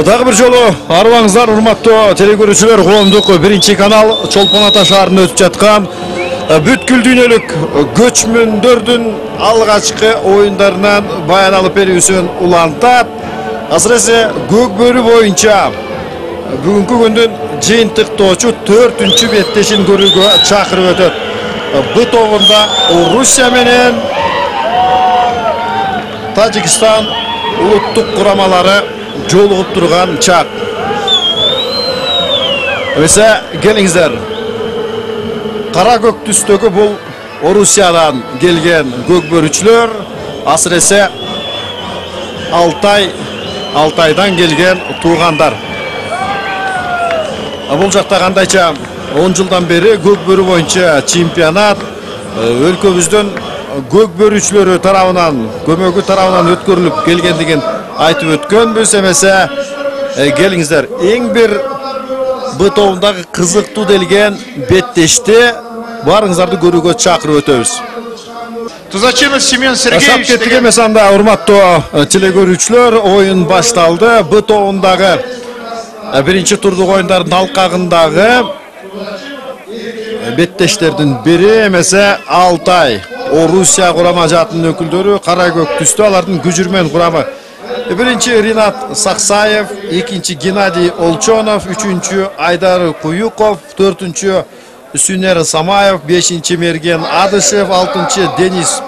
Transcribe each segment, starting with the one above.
Дагы бир жолу арыбаңыздар, урматтуу телекөрүүчүлөр, коомдук биринчи канал Чолпон Ата шаарында өтүп жаткан бүткүл дүйнөлүк көчмөндөрдүн алгачкы оюндарынан баян алып берүүсүн улантат. Асыресе көк бөрү боюнча бүгүнкү күндүн жыйынтыктоочу 4-чү беттешин көрүүгө чакырып өтөт. Б тобунда Орусия менен Тажикстан улуттук курамалары жолугуп турган чак. Эсе келиңиздер. Кара көк түстөгү бул Орусиядан келген көк бөрүчүлөр, асыресе Алтайдан келген туугандар. Бул жакта кандайча 10 жылдан бери көк бөрү боюнча чемпионат өлкөбүздүн көк бөрүчүлөрү тарабынан, көмөгү тарабынан өткөрүлүп келгендигин айтып өткөнбүз. Эмесе келиңиздер, эң бир Б тобундагы кызыктуу делген беттешти барыңыздарды көрүүгө чакырып өтөбүз. Тузачинов Семен Сергеевич деген месанда, урматтуу телекөрүүчүлөр, оюн башталды. Б тобундагы биринчи турдук оюндардын алкагындагы беттештердин бири эмесе Алтай Орусия курама жаатынын өкүлдөрү, кара көк түстө, алардын күжүрмөн курамы. Биринчи Ринат Саксаев, экинчи Геннадий Олчонов, үчүнчү Айдар Куюков, төртүнчү Сүнер Самаев, бешинчи Мерген Адышев, алтынчы Денис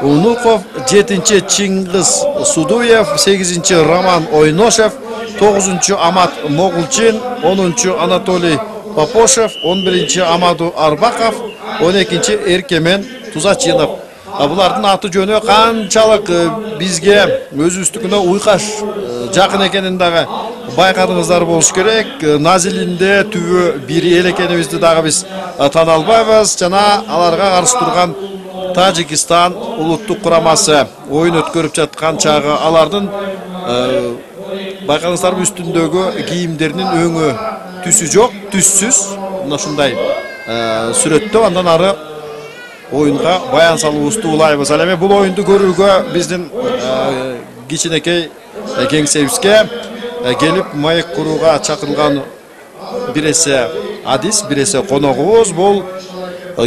Унуков, жетинчи Чыңгыз Судуев, сегизинчи Роман Ойношев, тогузунчу Амат Могулчин, 10-чу Анатолий Попошев, 11-чи Амаду Арбаков, 12-чи Эркемен Тузачинов. Булардын аты жөнү канчалык бизге өзүбүздүкүнө уйкаш жакын экенин дагы байкадыңыздар болуш керек. Назилинде түбү бири эл экенибизди дагы биз тана албайбыз. Жана аларга каршы турган Тажикстан улуттук курамасы оюн өткөрүп жаткан чагы алардын байкадыңыздарбы үстүндөгү кийимдеринин өңү түсү жок, түссүз. Мына ушундай сүрөттө андан ары оюнга баян салуубузду улайбыз. Ал эми бул оюнду көрүүгө биздин кичинекей кеңсебизге келип маек курууга чакырылган биресе адис, биресе коногубуз. Бул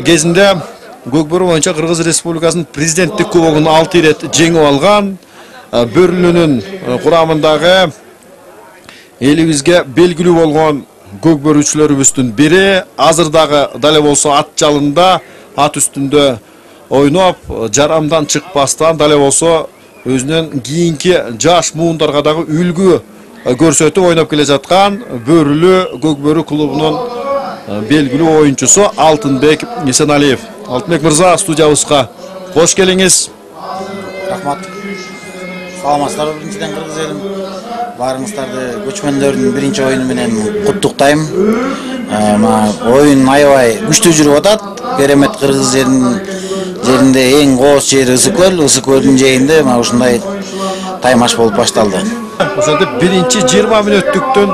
кезинде көк бөрү боюнча Кыргыз Республикасынын президенттик кубогун 6 ирет жеңип алган бөрлүнүн курамындагы элибизге белгилүү болгон көк бөрүчүлөрүбүздүн бири. Азыр дагы дале болсо ат жалында, ат үстүндө ойноп, жарамдан чыкпастан дале болсо өзүнөн кийинки жаш муундарга дагы үлгү көрсөтүп ойноп келе жаткан Бөрүлү көк бөрү клубунун белгилүү оюнчусу Алтынбек Эсеналиев. Алтынбек мырза, студиябызга кош келиңиз. Рахмат. Саламатсыздарбы, биринчиден кыргыз элим. Барыңыздарды көчмөндөрдүн биринчи оюну менен куттуктайм. Оюн аябай күчтүү жүрүп атат. Керемет кыргыз жеринде эң кооз жери Ысык көлдүн жээгинде ушундай таймаш болуп башталды. Ошентип биринчи 20 мүнөттүктүн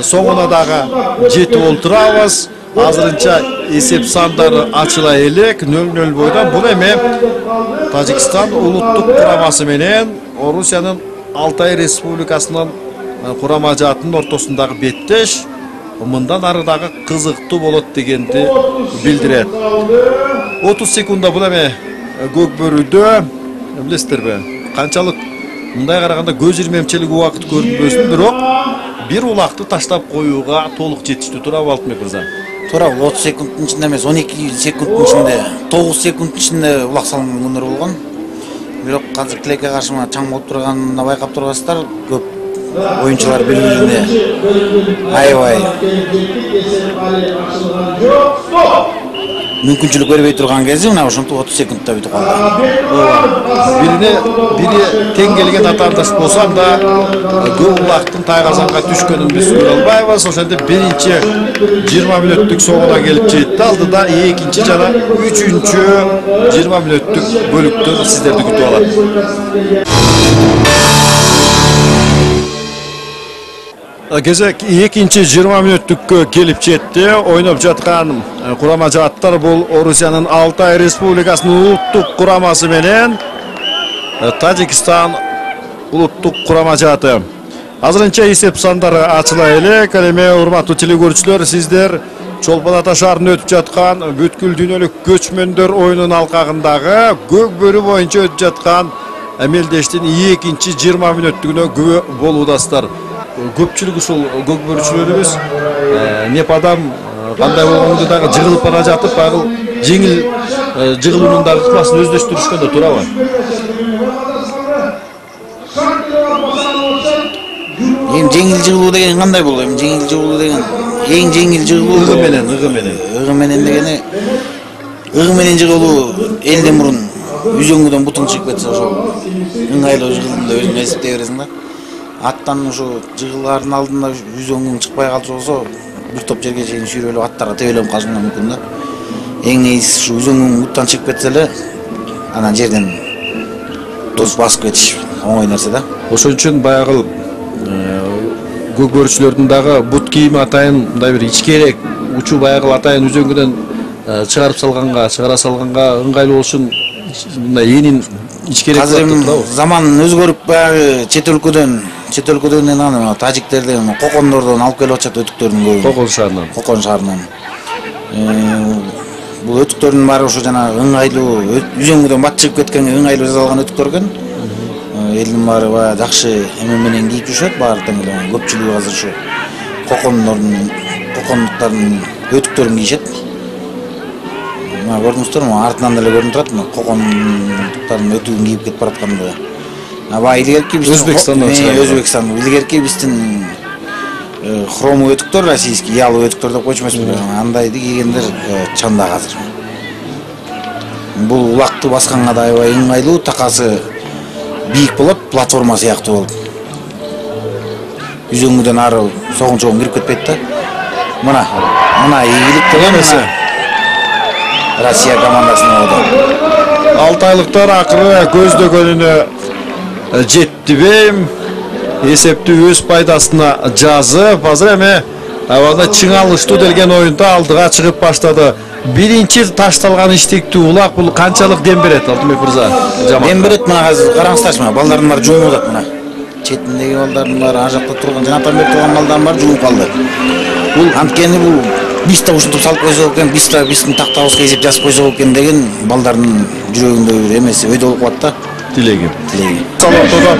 соңуна дагы жетип олтурабыз. Азырынча эсеп сандары ачыла элек, 0-0 бойдон. Бул эми Тажикстан улуттук курамасы менен Орусиянын Алтай Республикасынын курама жаатынын ортосундагы беттеш мындан ары дагы кызыктуу болот дегенди билдирет. 30 секундда бул эми көк бөрүдө билесиздерби, канчалык мындай караганда көз ирмемчилик убакыт көрүнбөсүн, бирок бир улакты таштап коюуга толук жетиштүү туурабы Алтынбек мырза? Туура, 30 секунддун ичинде эмес, 12 секунддун ичинде, 9 секунддун ичинде улак салынган күндөр болгон. Бирок азыр тилекке каршы чаң болуп турганын байкап тургансыздар. Көп оюнчулар бири-бирине аябай мүмкүнчүлүк бербей турган кези мына ошентип 30 секундда бүтүп калды. Бири тең келген атаандаш болсам да көп улактын тайгазанга түшкөнүн биз көрө албайбыз. Ошентип биринчи 20 мүнөттүк соңуна келип жетти. Алдыда экинчи жана 3-чү 20 мүнөттүк бөлүктөр сиздерди күтүп алат. Кезек экинчи 20 мүнөттүккө келип жетти. Ойноп жаткан курама жааттар бул Орусиянын Алтай Республикасынын улуттук курамасы менен Тажикстан улуттук курама жааты. Азырынча есеп сандары ачыла элек. Эми урматтуу телекөрүүчүлөр, сиздер Чолпон Ата шаарында өтүп жаткан бүткүл дүйнөлүк көчмөндөр оюнунун алкагындагы көк бөрү боюнча өтүп жаткан эмелдештин 2-20 мүнөттүгүнө күбө болуудасыздар. Көпчүлүк ушул көк бөрүчүлөрүбүз непадам кандай болгондо дагы жыгылып бара жатып, агыл жеңил жыгылуунун дагы ыкмасын өздөштүрүшкөн да туурабы? Эми жеңил жыгылуу деген кандай болду? Эми жеңил жыгылуу деген эң жеңил жыгылуу ыгы менен дегени ыгы менен жыгылуу элден мурун үзөңгүдөн бутуң чыгып кетсе ошол ыңгайлуу жыгылым деп өзүң эсептей бересиң да. Аттан ушу жыгылаардын алдында үзөңгүң чыкпай калчу болсо бир топ жерге чейин сүйрөлүп аттарга тебелеп калышың мүмкүн да. Эң негизгиси ушу үзөңгүң буттан чыгып кетсе эле анан жерден тосуп басып кетиш оңой нерсе да. Ошон үчүн баягы көк бөрүчүлөрдүн дагы бут кийими атайын мындай бир ичкерээк учу баягы атайын үзөңгүдөн чыгара салганга ыңгайлуу болушун мындай энин ичкерээк. Азыр заман өзгөрүп баягы чет өлкөдөн аны тажиктерден, кокондордон алып келип атышат өтүктөрдүн көбүн. Кокон шаарынан. Бул өтүктөрдүн баары ошо жана ыңгайлуу үзөңгүдөн бат чыгып кеткенге ыңгайлуу жасалган өтүктөр экен. Элдин баары баягы жакшы эме менен кийип жүрүшөт, баары тең эле көпчүлүгү азыр ушу кокондуктардын өтүктөрүн кийишет. Мына көрдүңүздөрбү, артынан деле көрүнүп турат, кокондуктардын өтүгүн кийип кетип баратканды. Аба илгерки биз Өзбекстан, илгерки биздин хромуу өтүктөр, российский ялуу өтүктөр деп койчу эмеспи, андайды кийгендер чандак азыр. Бул улакты басканга да аябай ыңгайлуу, такасы бийик болот, платформа сыяктуу болуп. Үзөңгүдөн ары согун кирип кетпейт да. Мына ийгилик деген нерсе. Россия командасына болду. Алтайлыктар акыры көздөгөнүнө жеттибейм. Эсепти өз пайдасына жазып, азыр эми абада чыңалыштуу делген оюнда алдыга чыгып баштады. Биринчи ташталган иштиктүү улак бул канчалык дем берет, Алтынбек мырза? Дем берет, мына азыр караңыздарчы, мына балдардын баары жумуп атат мына. Четиндеги балдардын баары ар жакта турган, жана Атамбек турган балдардын баары жумуп калды. Бул анткени бул биста ушинтип салып койсо экен, биздин тактабызга эсеп жазып койсо экен деген балдардын жүрөгүндө бир эмеси өйдө болуп калат да. Тилеги. Салатода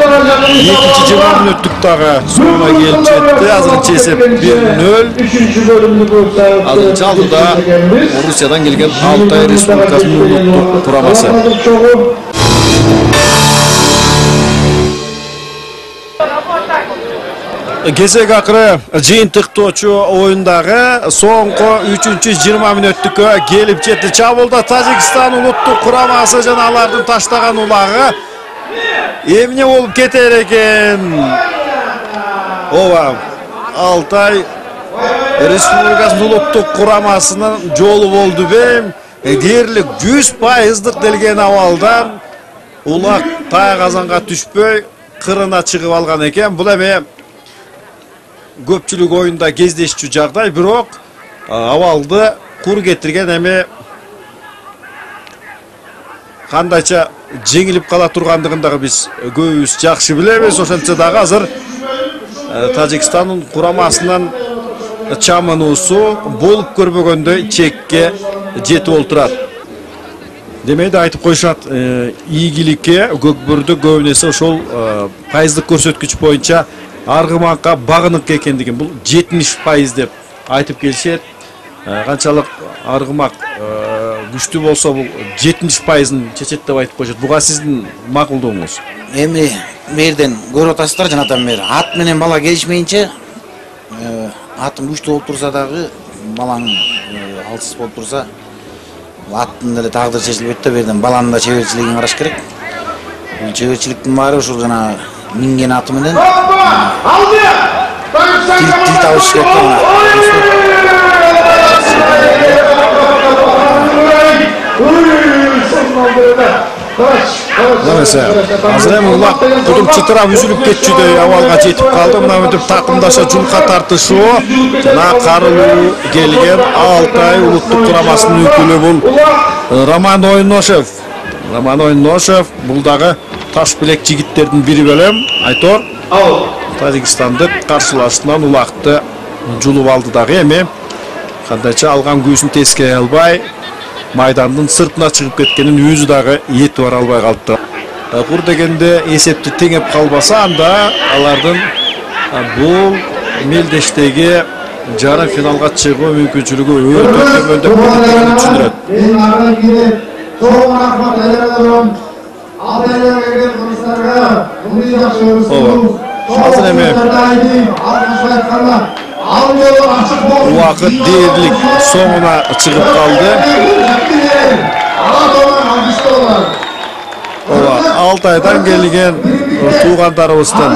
2-20 мүнөттүк дагы соңуна келип жетти. Азырынча эсеп 1-0. Азырынча алдыда Орусиядан келген Алтай Республикасынын улуттук курамасы. Кезек акыры жыйынтыктоочу оюндагы соңку 3-20 мүнөттүккө келип жетти. Чабуулда Тажикстан улуттук курамасы жана алардын таштаган улагы эмне болуп кетер экен? Ооба, Алтай Республикасынын улуттук курамасынын жолу болду бем. Дээрлик 100% делген абалдан улак таа казанга түшпөй кырына чыгып алган экен. Бул эми көпчүлүк оюнда кездешчү жагдай, бирок абалды кур кетирген эми кандайча жеңилип кала тургандыгын дагы биз көбүбүз жакшы билебиз. Ошентсе дагы азыр Тажикстандын курамасынын чамынуусу болуп көрбөгөндөй чекке жетип олтурат. Демейди айтып коюшат, ийгиликке көкбөрдө көбүнесе ошол пайыздык көрсөткүч боюнча аргымакка багынык экендигин, бул 70% деп айтып келишет. Канчалык аргымак күчтүү болсо бул 70%-ын чечет деп айтып коюшат. Буга сиздин макулдугуңуз? Эми мерден көрүп атасыздар, жанатам мер. Ат менен бала келишмейинче, атың күчтүү болуп турса дагы, балаң алсыз болуп турса, аттын деле тагдыры чечилбейт да, берден баланын да чеберчилигин караш керек. Бул чеберчиликтин баары ушул жана минген аты менен тил табыш керек да. Азыр эми улак кудум чытырап үзүлүп кетчүдөй абалга жетип калды. Мына мынтип такымдаша жумка тартышуу жана карылуу келген Алтай улуттук курамасынын өкүлү бул Роман Ойношев. Бул дагы таш билек жигиттердин бири белем. Айтор Tacikistandык каршылашынан улакты жулуп алды дагы, эми кандайча алган күзүн тескей албай, майдандын сыртына чыгып кеткенин өзү дагы эти бара албай калыпты. Бур дегенде эсепти теңеп калбаса, анда алардын бул мелдештеги жарым финалга чыгуу мүмкүнчүлүгү өтө төмөн деп түшүндүрөт. Азыр эми убакыт дээрлик соңуна чыгып калды. Алтайдан келген туугандарыбыздын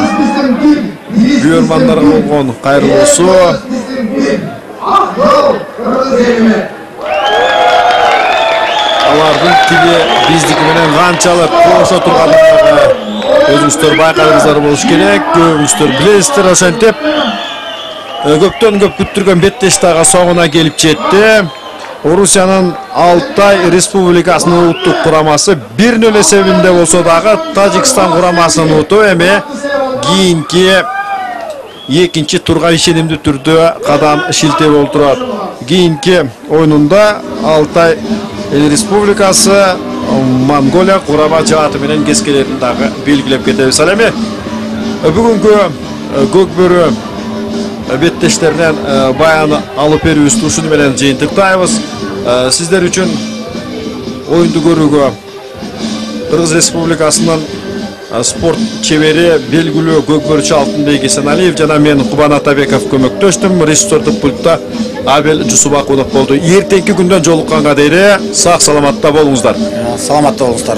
күйөрмандарга болгон кайрылуусу. Алардын тили биздики менен канчалык кошо турганын өзүңүздөр байкадыңыздар болуш керек. Көбүңүздөр билесиздер, ошентип көптөн көп күттүргөн беттештага соңуна келип жетти. Орусиянын Алтай Республикасынын улуттук курамасы 1-0 эсебинде болсо дагы Тажикстан курамасын утуп, эми кийинки экинчи турга ишенимдүү түрдө кадам шилтеп олтурат. Кийинки оюнунда Алтай Республикасы Монголия курама жааты менен кескелерин дагы белгилеп кетебиз. Ал эми бүгүнкү көкбөрү беттештеринен баян алып берүүбүздү ушуну менен жыйынтыктайбыз. Сиздер үчүн оюнду көрүүгө Кыргыз Республикасынын спорт чебери белгилүү көкбөрчү Алтынбек Эсеналиев жана мен Кубан Атабеков көмөктөштүм. Режиссердик пультта Абел Жусубакунов болду. Эртеңки күндөн жолукканга дейин сак саламатта болуңуздар. Саламатта болуңуздар.